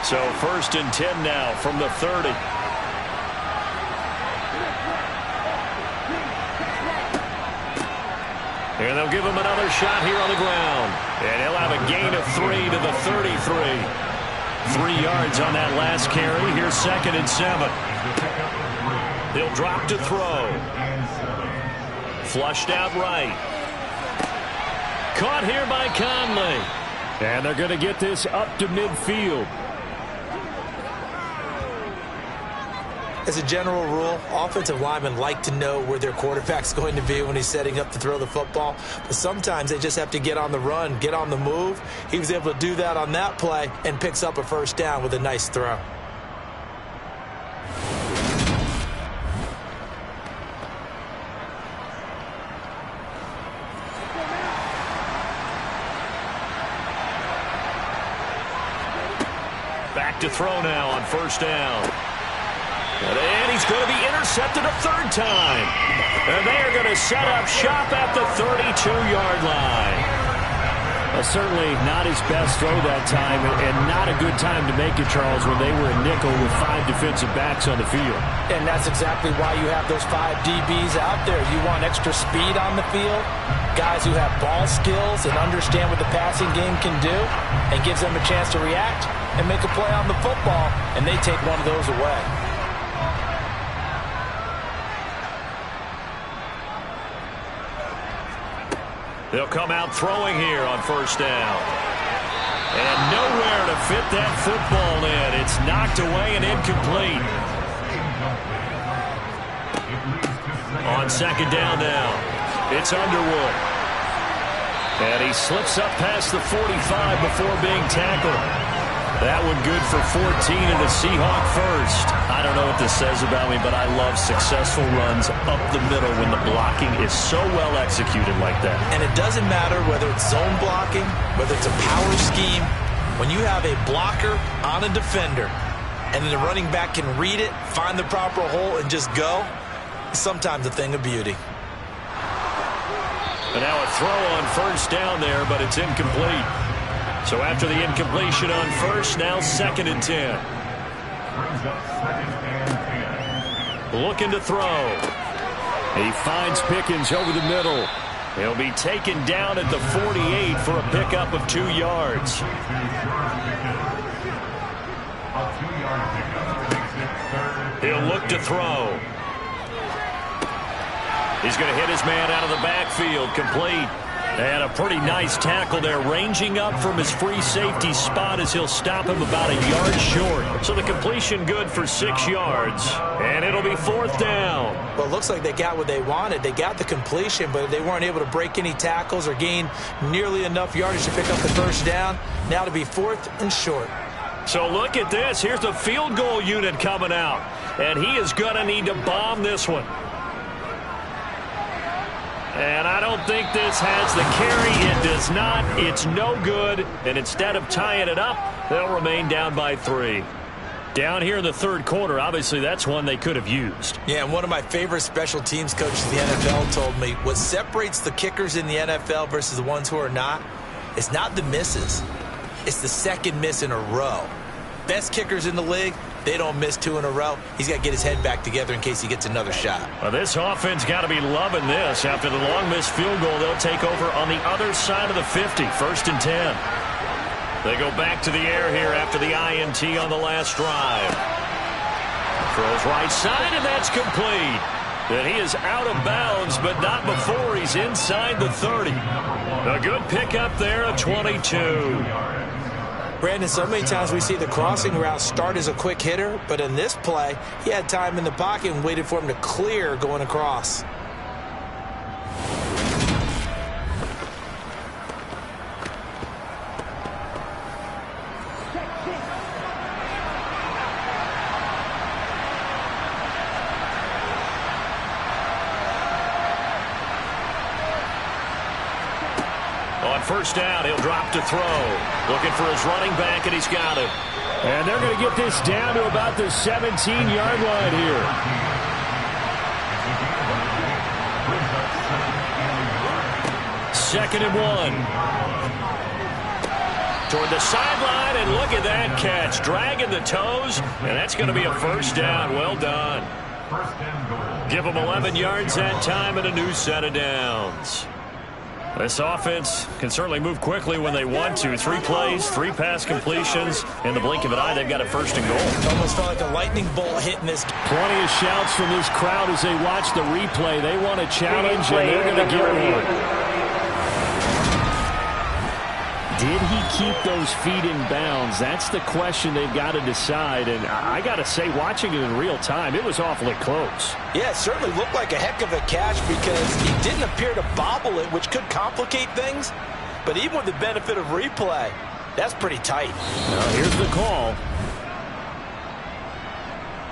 So 1st and 10 now from the 30. And they'll give him another shot here on the ground. And he'll have a gain of 3 to the 33. 3 yards on that last carry. Here's 2nd and 7. He'll drop to throw. Flushed out right. Caught here by Conley. And they're going to get this up to midfield. As a general rule, offensive linemen like to know where their quarterback's going to be when he's setting up to throw the football. But sometimes they just have to get on the run, get on the move. He was able to do that on that play and picks up a 1st down with a nice throw. Back to throw now on 1st down. And he's going to be intercepted a 3rd time. And they are going to set up shop at the 32-yard line. Well, certainly not his best throw that time, and not a good time to make it, Charles, when they were a nickel with 5 defensive backs on the field. And that's exactly why you have those 5 DBs out there. You want extra speed on the field, guys who have ball skills and understand what the passing game can do, and gives them a chance to react and make a play on the football, and they take one of those away. They'll come out throwing here on first down. And nowhere to fit that football in. It's knocked away and incomplete. On second down now, it's Underwood. And he slips up past the 45 before being tackled. That one good for 14 and a Seahawk first. I don't know what this says about me, but I love successful runs up the middle when the blocking is so well executed like that. And it doesn't matter whether it's zone blocking, whether it's a power scheme. When you have a blocker on a defender and then the running back can read it, find the proper hole, and just go, it's sometimes a thing of beauty. And now a throw on first down there, but it's incomplete. So after the incompletion on first, now 2nd and 10. Looking to throw. He finds Pickens over the middle. He'll be taken down at the 48 for a pickup of 2 yards. He'll look to throw. He's going to hit his man out of the backfield, complete. And a pretty nice tackle there, ranging up from his free safety spot as he'll stop him about a yard short. So the completion good for 6 yards, and it'll be 4th down. Well, it looks like they got what they wanted. They got the completion, but they weren't able to break any tackles or gain nearly enough yardage to pick up the first down. Now to be 4th and short. So look at this. Here's the field goal unit coming out, and he is going to need to bomb this one. And I don't think this has the carry. It does not. It's no good. And instead of tying it up, they'll remain down by 3. Down here in the 3rd quarter, obviously that's one they could have used. Yeah, and one of my favorite special teams coaches in the NFL told me what separates the kickers in the NFL versus the ones who are not, it's not the misses. It's the 2nd miss in a row. Best kickers in the league, they don't miss 2 in a row. He's got to get his head back together in case he gets another shot. Well, this offense got to be loving this. After the long missed field goal, they'll take over on the other side of the 50, 1st and 10. They go back to the air here after the INT on the last drive. Throws right side, and that's complete. And he is out of bounds, but not before he's inside the 30. A good pickup there, a 22. Brandon, so many times we see the crossing route start as a quick hitter, but in this play, he had time in the pocket and waited for him to clear going across. On first down, he'll drop to throw. Looking for his running back, and he's got it. And they're going to get this down to about the 17-yard line here. Second and 1. Toward the sideline, and look at that catch. Dragging the toes, and that's going to be a first down. Well done. Give them 11 yards that time and a new set of downs. This offense can certainly move quickly when they want to. 3 plays, 3 pass completions. In the blink of an eye, they've got a 1st and goal. It almost felt like a lightning bolt hitting this. Plenty of shouts from this crowd as they watch the replay. They want a challenge, and they're going to get one. Did he keep those feet in bounds? That's the question they've got to decide. And I got to say, watching it in real time, it was awfully close. Yeah, it certainly looked like a heck of a catch because he didn't appear to bobble it, which could complicate things. But even with the benefit of replay, that's pretty tight. Now here's the call.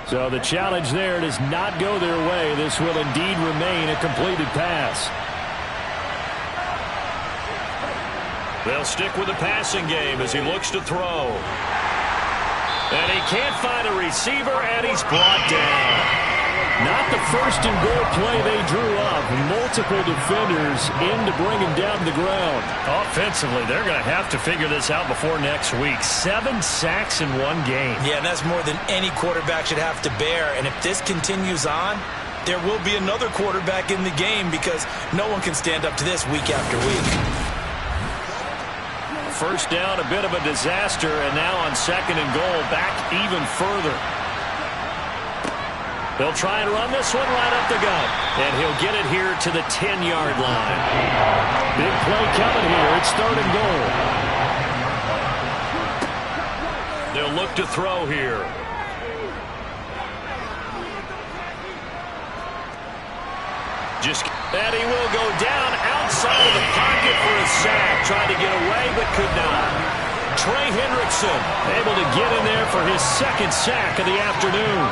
So the challenge there does not go their way. This will indeed remain a completed pass. They'll stick with the passing game as he looks to throw. And he can't find a receiver, and he's brought down. Not the 1st and goal play they drew up, multiple defenders in to bring him down to the ground. Offensively, they're going to have to figure this out before next week. 7 sacks in one game. Yeah, and that's more than any quarterback should have to bear. And if this continues on, there will be another quarterback in the game because no one can stand up to this week after week. First down, a bit of a disaster, and now on 2nd and goal, back even further. They'll try and run this one right up the gut, and he'll get it here to the 10-yard line. Big play coming here. It's 3rd and goal. They'll look to throw here. And he will go down outside of the pocket for a sack. Tried to get away, but could not. Trey Hendrickson able to get in there for his 2nd sack of the afternoon.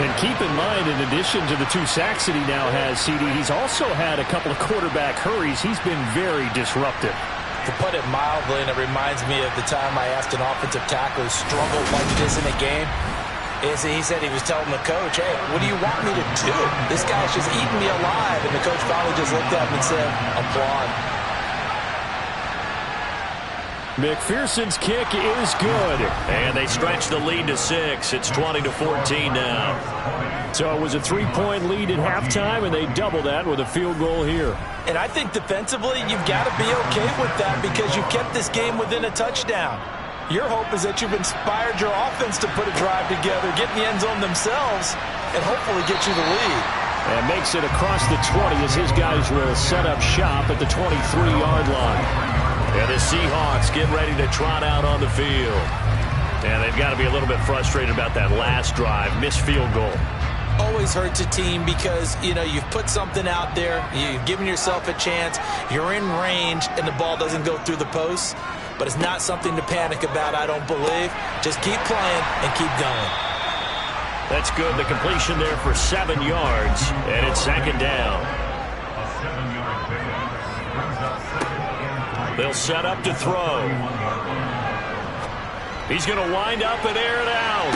And keep in mind, in addition to the 2 sacks that he now has, CD, he's also had a couple of quarterback hurries. He's been very disruptive. To put it mildly, and it reminds me of the time I asked an offensive tackler who struggled like this in a game, he said he was telling the coach, hey, what do you want me to do? This guy's just eating me alive. And the coach finally just looked at him and said, applaud. McPherson's kick is good. And they stretch the lead to 6. It's 20-14 now. So it was a 3-point lead at halftime, and they double that with a field goal here. And I think defensively, you've got to be okay with that because you kept this game within a touchdown. Your hope is that you've inspired your offense to put a drive together, get in the end zone themselves, and hopefully get you the lead. And makes it across the 20 as his guys will set up shop at the 23-yard line. And the Seahawks get ready to trot out on the field. And they've got to be a little bit frustrated about that last drive, missed field goal. Always hurts a team because, you know, you've put something out there, you've given yourself a chance, you're in range, and the ball doesn't go through the posts. But it's not something to panic about, I don't believe. Just keep playing and keep going. That's good. The completion there for 7 yards, and it's 2nd down. They'll set up to throw. He's going to wind up and air it out.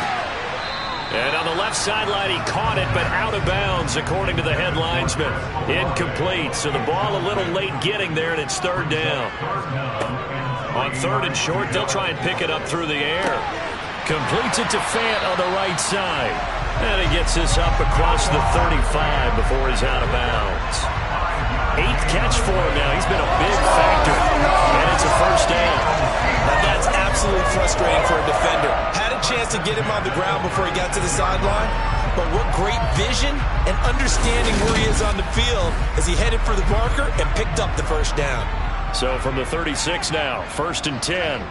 And on the left sideline, he caught it, but out of bounds, according to the head linesman. Incomplete, so the ball a little late getting there, and it's 3rd down. On 3rd and short, they'll try and pick it up through the air. Completes it to Fant on the right side. And he gets this up across the 35 before he's out of bounds. 8th catch for him now. He's been a big factor. And it's a 1st down. Now that's absolutely frustrating for a defender. Had a chance to get him on the ground before he got to the sideline. But what great vision and understanding where he is on the field as he headed for the marker and picked up the 1st down. So from the 36 now, 1st and 10.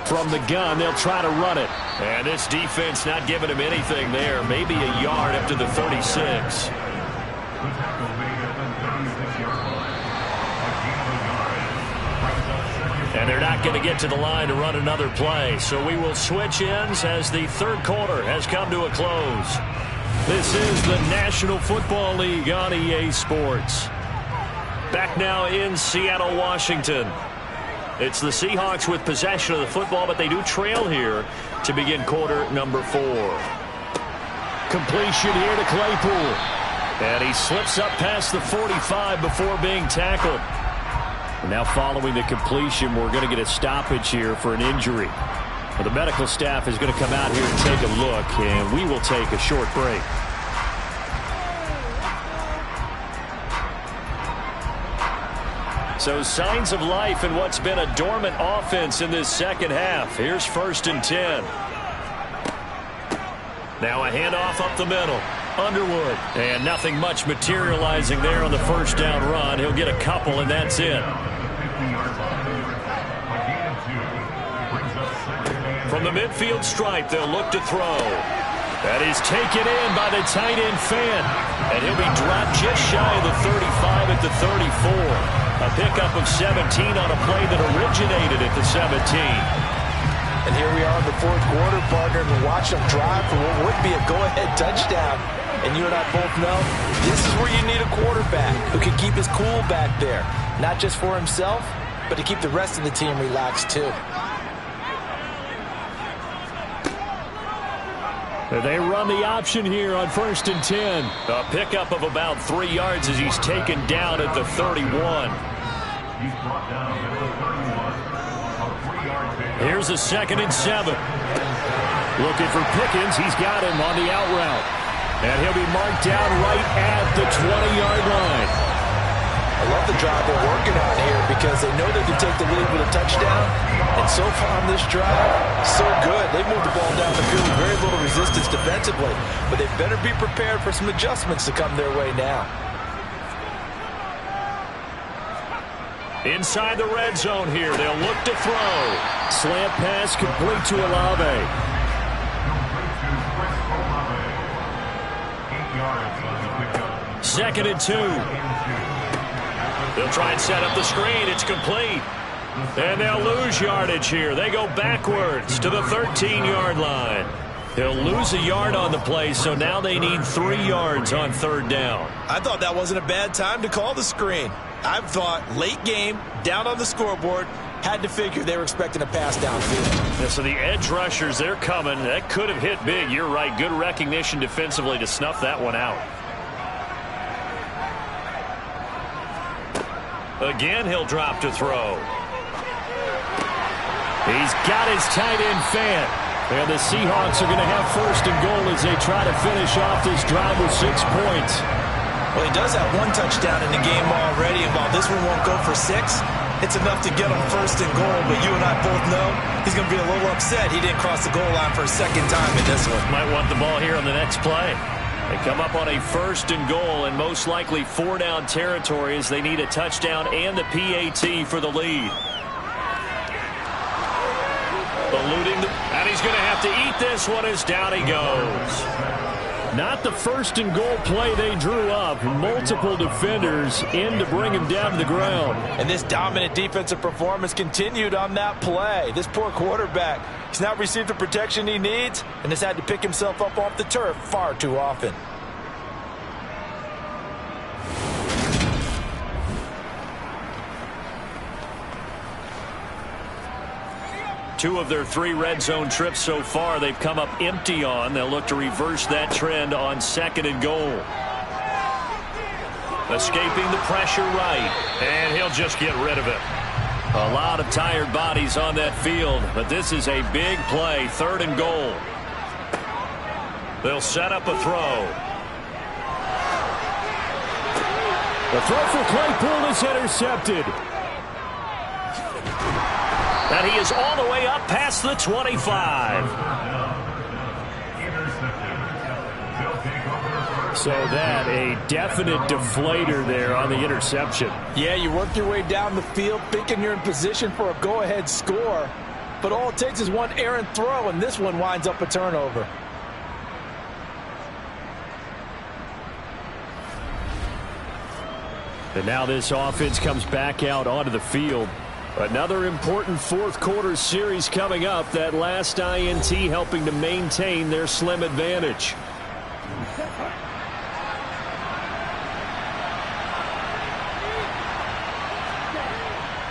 From the gun, they'll try to run it. And this defense not giving him anything there. Maybe a yard up to the 36. And they're not going to get to the line to run another play. So we will switch ends as the 3rd quarter has come to a close. This is the National Football League on EA Sports. Back now in Seattle, Washington. It's the Seahawks with possession of the football, but they do trail here to begin quarter number 4. Completion here to Claypool. And he slips up past the 45 before being tackled. Now following the completion, we're going to get a stoppage here for an injury. Well, the medical staff is going to come out here and take a look, and we will take a short break. So signs of life in what's been a dormant offense in this 2nd half. Here's 1st and 10. Now a handoff up the middle. Underwood. And nothing much materializing there on the 1st down run. He'll get a couple, and that's it. From the midfield stripe, they'll look to throw. That is taken in by the tight end Fant. And he'll be dropped just shy of the 35 at the 34. A pickup of 17 on a play that originated at the 17. And here we are in the 4th quarter, partner, and watch them drive for what would be a go-ahead touchdown. And you and I both know this is where you need a quarterback who can keep his cool back there. Not just for himself, but to keep the rest of the team relaxed too. They run the option here on 1st and 10. A pickup of about 3 yards as he's taken down at the 31. He's brought down at the 31. A 3-yard pickup. Here's a 2nd and 7. Looking for Pickens. He's got him on the out route. And he'll be marked down right at the 20-yard line. I love the drive they're working on here because they know they can take the lead with a touchdown. And so far on this drive, so good. They moved the ball down the field with very little resistance defensively. But they better be prepared for some adjustments to come their way now. Inside the red zone here. They'll look to throw. Slant pass complete to Olave. 2nd and 2. They'll try and set up the screen. It's complete. And they'll lose yardage here. They go backwards to the 13-yard line. They'll lose a yard on the play, so now they need 3 yards on 3rd down. I thought that wasn't a bad time to call the screen. I thought late game, down on the scoreboard, had to figure they were expecting a pass downfield. Yeah, so the edge rushers, they're coming. That could have hit big. You're right. Good recognition defensively to snuff that one out. Again, he'll drop to throw. He's got his tight end fan. And the Seahawks are going to have 1st and goal as they try to finish off this drive with 6 points. Well, he does have 1 touchdown in the game already, and while this one won't go for 6, it's enough to get him 1st and goal. But you and I both know he's going to be a little upset he didn't cross the goal line for a 2nd time in this one. Might want the ball here on the next play. They come up on a 1st and goal and most likely 4-down territory as they need a touchdown and the PAT for the lead. Eluding and he's going to have to eat this one as down he goes. Not the 1st and goal play they drew up. Multiple defenders in to bring him down to the ground. And this dominant defensive performance continued on that play. This poor quarterback, he's not received the protection he needs and has had to pick himself up off the turf far too often. Two of their 3 red zone trips so far they've come up empty on. They'll look to reverse that trend on 2nd and goal. Escaping the pressure right. And he'll just get rid of it. A lot of tired bodies on that field, but this is a big play. 3rd and goal. They'll set up a throw. The throw for Claypool is intercepted. And he is all the way up past the 25. So that a definite deflator there on the interception. Yeah, you work your way down the field thinking you're in position for a go-ahead score. But all it takes is one errant throw, and this one winds up a turnover. And now this offense comes back out onto the field. Another important 4th quarter series coming up. That last INT helping to maintain their slim advantage.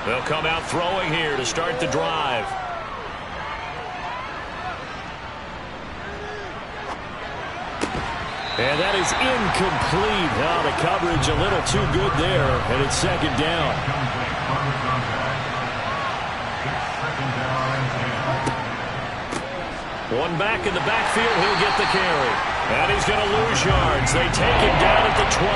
They'll come out throwing here to start the drive. And that is incomplete. Oh, the coverage a little too good there, and it's 2nd down. One back in the backfield, he'll get the carry. And he's going to lose yards. They take him down at the 26.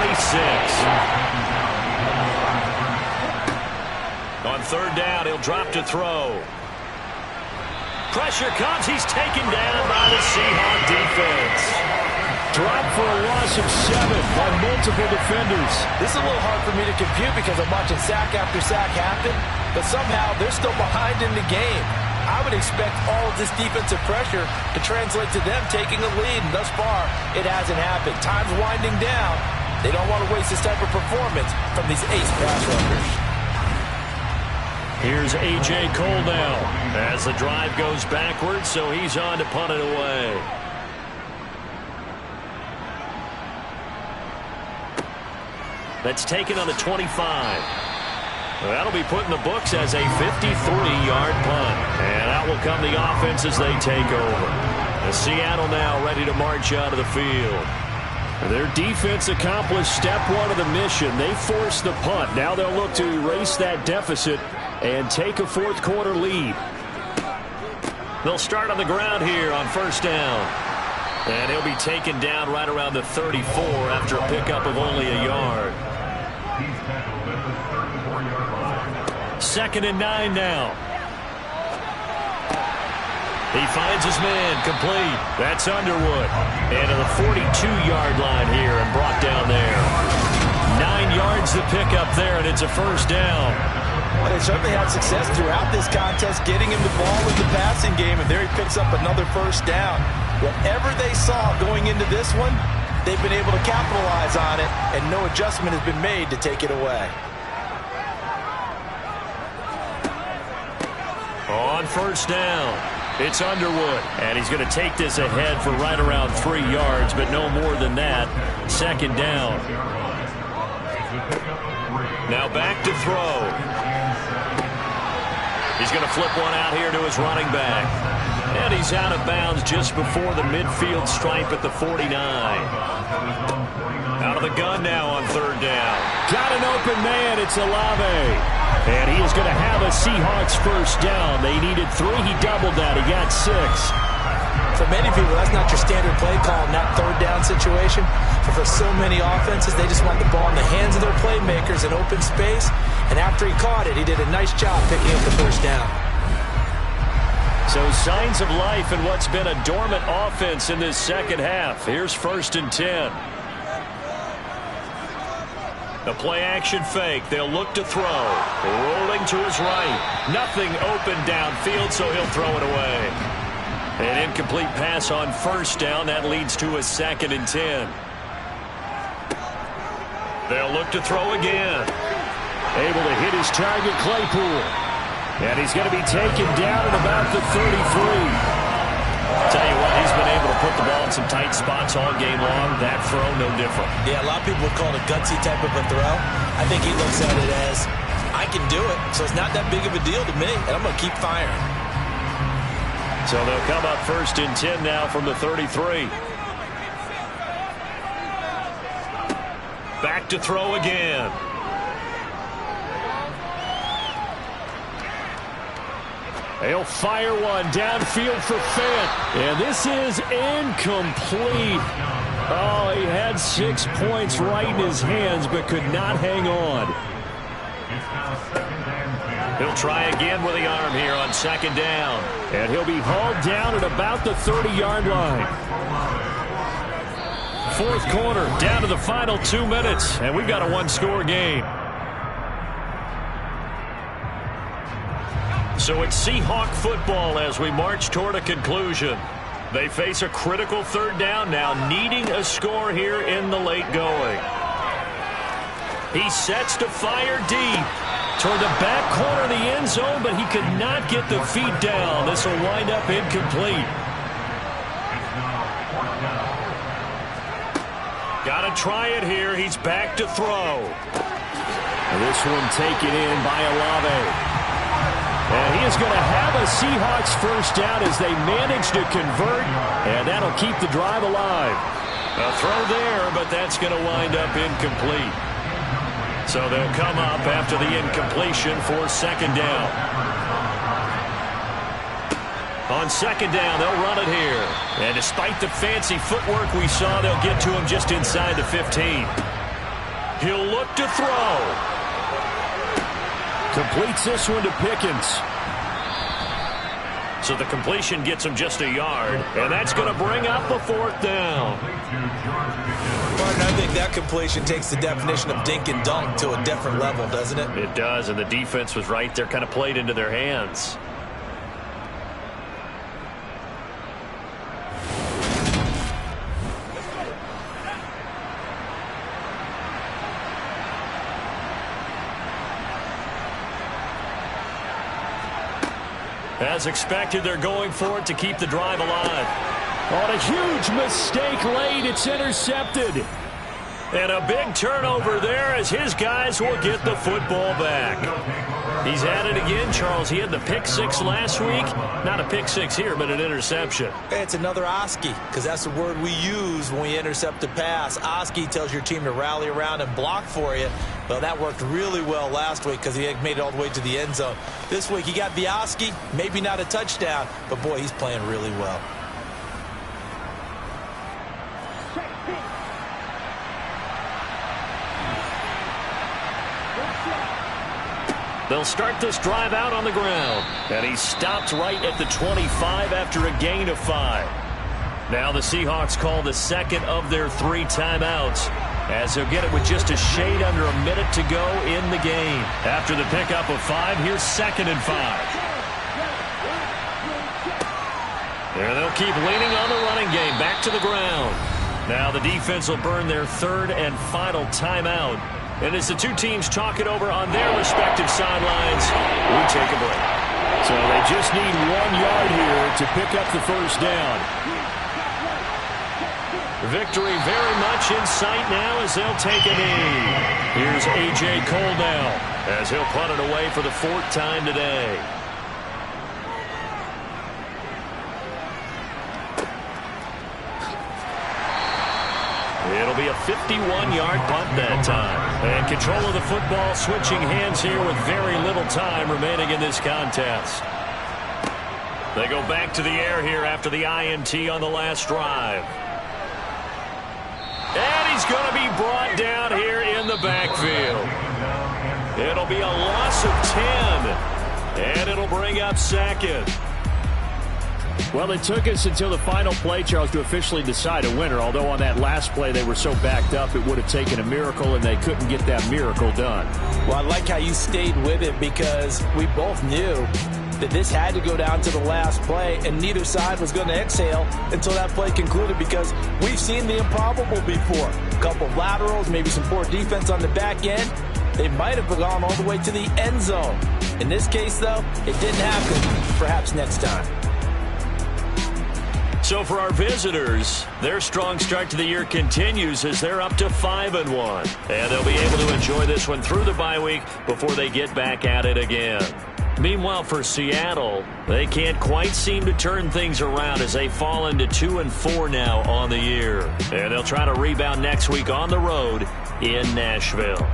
On 3rd down, he'll drop to throw. Pressure comes. He's taken down by the Seahawk defense. Drop for a loss of 7 by multiple defenders. This is a little hard for me to compute because I'm watching sack after sack happen, but somehow they're still behind in the game. I would expect all of this defensive pressure to translate to them taking a lead, and thus far, it hasn't happened. Time's winding down. They don't want to waste this type of performance from these ace pass rushers. Here's A.J. Cole now as the drive goes backwards, so he's on to punt it away. That's taken on the 25. That'll be put in the books as a 53-yard punt. And out will come the offense as they take over. Seattle now ready to march out of the field. Their defense accomplished step one of the mission. They forced the punt. Now they'll look to erase that deficit and take a fourth quarter lead. They'll start on the ground here on first down. And he'll be taken down right around the 34 after a pickup of only a yard. Second and 9 now. He finds his man complete. That's Underwood. And to the 42-yard line here and brought down there. 9 yards to pick up there, and it's a first down. Well, they certainly had success throughout this contest getting him the ball in the passing game, and there he picks up another first down. Whatever they saw going into this one, they've been able to capitalize on it, and no adjustment has been made to take it away. On first down, it's Underwood, and he's going to take this ahead for right around 3 yards, but no more than that. Second down. Now back to throw. He's going to flip one out here to his running back. And he's out of bounds just before the midfield stripe at the 49. Out of the gun now on third down. Got an open man. It's Olave. And he is going to have a Seahawks first down. They needed 3. He doubled that. He got 6. For many people, that's not your standard play call in that third down situation. But for so many offenses, they just want the ball in the hands of their playmakers in open space. And after he caught it, he did a nice job picking up the first down. So signs of life in what's been a dormant offense in this second half. Here's first and 10. The play-action fake. They'll look to throw. Rolling to his right. Nothing open downfield, so he'll throw it away. An incomplete pass on first down. That leads to a second and 10. They'll look to throw again. Able to hit his target, Claypool. And he's going to be taken down at about the 33. Tell you what, he's been able to put the ball in some tight spots all game long. That throw, no different. Yeah, a lot of people would call it a gutsy type of a throw. I think he looks at it as, I can do it, so it's not that big of a deal to me, and I'm going to keep firing. So they'll come up first and 10 now from the 33. Back to throw again. They'll fire one downfield for Fant. And this is incomplete. Oh, he had 6 points right in his hands, but could not hang on. He'll try again with the arm here on second down. And he'll be hauled down at about the 30-yard line. Fourth quarter, down to the final 2 minutes, and we've got a one-score game. So it's Seahawk football as we march toward a conclusion. They face a critical third down now, needing a score here in the late going. He sets to fire deep toward the back corner of the end zone, but he could not get the feet down. This will wind up incomplete. Got to try it here. He's back to throw. This one taken in by Olave. And he is going to have a Seahawks first down as they manage to convert, and that'll keep the drive alive. A throw there, but that's going to wind up incomplete. So they'll come up after the incompletion for second down. On second down, they'll run it here. And despite the fancy footwork we saw, they'll get to him just inside the 15. He'll look to throw. Completes this one to Pickens. So the completion gets him just a yard, and that's going to bring up a fourth down. Martin, I think that completion takes the definition of dink and dunk to a different level, doesn't it? It does, and the defense was right there, kind of played into their hands. As expected, they're going for it to keep the drive alive. On a huge mistake late, it's intercepted. And a big turnover there as his guys will get the football back. He's at it again, Charles. He had the pick six last week. Not a pick six here, but an interception. It's another Oski, because that's the word we use when we intercept a pass. Oski tells your team to rally around and block for you. Well, that worked really well last week because he had made it all the way to the end zone. This week he got the Oski, maybe not a touchdown, but boy, he's playing really well. They'll start this drive out on the ground. And he stopped right at the 25 after a gain of 5. Now the Seahawks call the second of their 3 timeouts, as they'll get it with just a shade under a minute to go in the game. After the pickup of 5, here's 2nd and 5. And they'll keep leaning on the running game. Back to the ground. Now the defense will burn their 3rd and final timeout. And as the two teams talk it over on their respective sidelines, we take a break. So they just need 1 yard here to pick up the first down. Victory very much in sight now as they'll take a knee. Here's A.J. Cole now as he'll punt it away for the 4th time today. It'll be a 51-yard punt that time. And control of the football switching hands here with very little time remaining in this contest. They go back to the air here after the INT on the last drive. And he's going to be brought down here in the backfield. It'll be a loss of 10. And it'll bring up 2nd. Well, it took us until the final play, Charles, to officially decide a winner. Although on that last play they were so backed up, it would have taken a miracle, and they couldn't get that miracle done. Well, I like how you stayed with it because we both knew that this had to go down to the last play, and neither side was going to exhale until that play concluded because we've seen the improbable before. A couple of laterals, maybe some poor defense on the back end. They might have gone all the way to the end zone. In this case, though, it didn't happen. Perhaps next time. So for our visitors, their strong start to the year continues as they're up to 5-1. And they'll be able to enjoy this one through the bye week before they get back at it again. Meanwhile, for Seattle, they can't quite seem to turn things around as they fall into 2-4 now on the year. And they'll try to rebound next week on the road in Nashville.